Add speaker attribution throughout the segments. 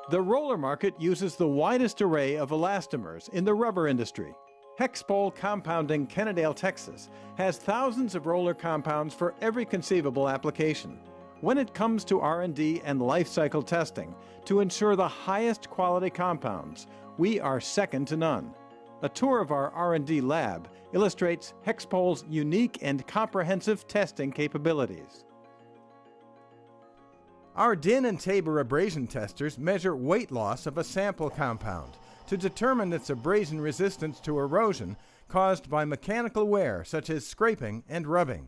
Speaker 1: The roller market uses the widest array of elastomers in the rubber industry. HEXPOL Compounding Kennedale Texas has thousands of roller compounds for every conceivable application. When it comes to R&D and life cycle testing to ensure the highest quality compounds, we are second to none. A tour of our R&D lab illustrates HEXPOL's unique and comprehensive testing capabilities.
Speaker 2: Our DIN and Tabor abrasion testers measure weight loss of a sample compound to determine its abrasion resistance to erosion caused by mechanical wear such as scraping and rubbing.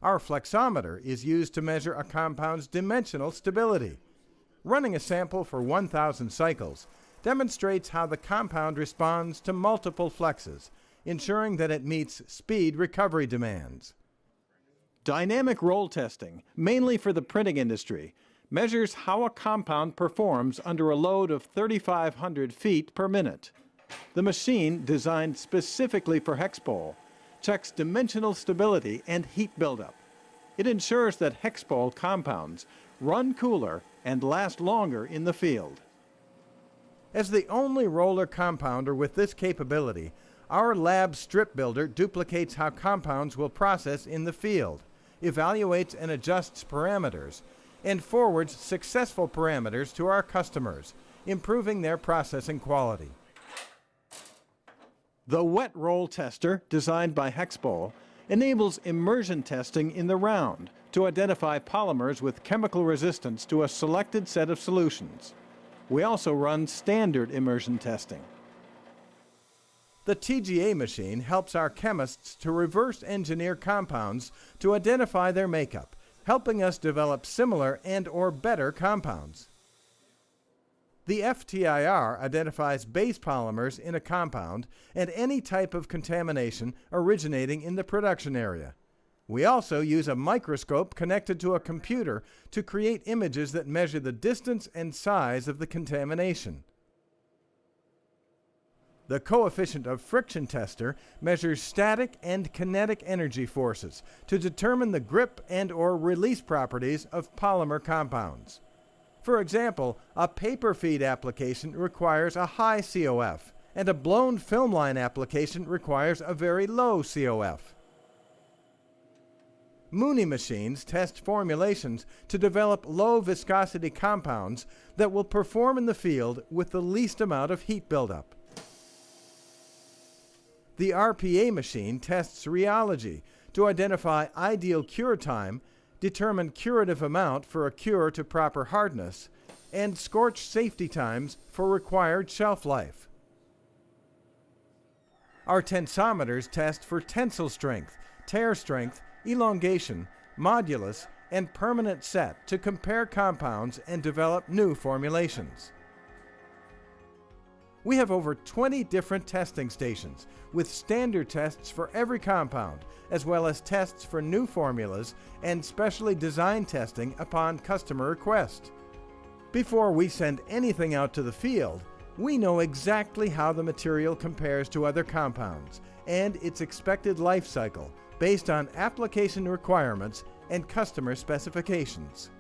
Speaker 2: Our Flexometer is used to measure a compound's dimensional stability. Running a sample for 1,000 cycles demonstrates how the compound responds to multiple flexes, ensuring that it meets speed recovery demands.
Speaker 1: Dynamic roll testing, mainly for the printing industry, measures how a compound performs under a load of 3,500 feet per minute. The machine, designed specifically for HEXPOL, checks dimensional stability and heat buildup. It ensures that HEXPOL compounds run cooler and last longer in the field.
Speaker 2: As the only roller compounder with this capability, our lab strip builder duplicates how compounds will process in the field, evaluates and adjusts parameters, and forwards successful parameters to our customers, improving their processing quality.
Speaker 1: The wet roll tester, designed by HEXPOL, enables immersion testing in the round to identify polymers with chemical resistance to a selected set of solutions. We also run standard immersion testing.
Speaker 2: The TGA machine helps our chemists to reverse engineer compounds to identify their makeup, helping us develop similar and/or better compounds. The FTIR identifies base polymers in a compound and any type of contamination originating in the production area. We also use a microscope connected to a computer to create images that measure the distance and size of the contamination. The coefficient of friction tester measures static and kinetic energy forces to determine the grip and/or release properties of polymer compounds. For example, a paper feed application requires a high COF, and a blown film line application requires a very low COF. Mooney Machines test formulations to develop low viscosity compounds that will perform in the field with the least amount of heat buildup. The RPA machine tests rheology to identify ideal cure time, determine curative amount for a cure to proper hardness, and scorch safety times for required shelf life. Our tensometers test for tensile strength, tear strength, elongation, modulus, and permanent set to compare compounds and develop new formulations. We have over 20 different testing stations with standard tests for every compound, as well as tests for new formulas and specially designed testing upon customer request. Before we send anything out to the field, we know exactly how the material compares to other compounds and its expected life cycle based on application requirements and customer specifications.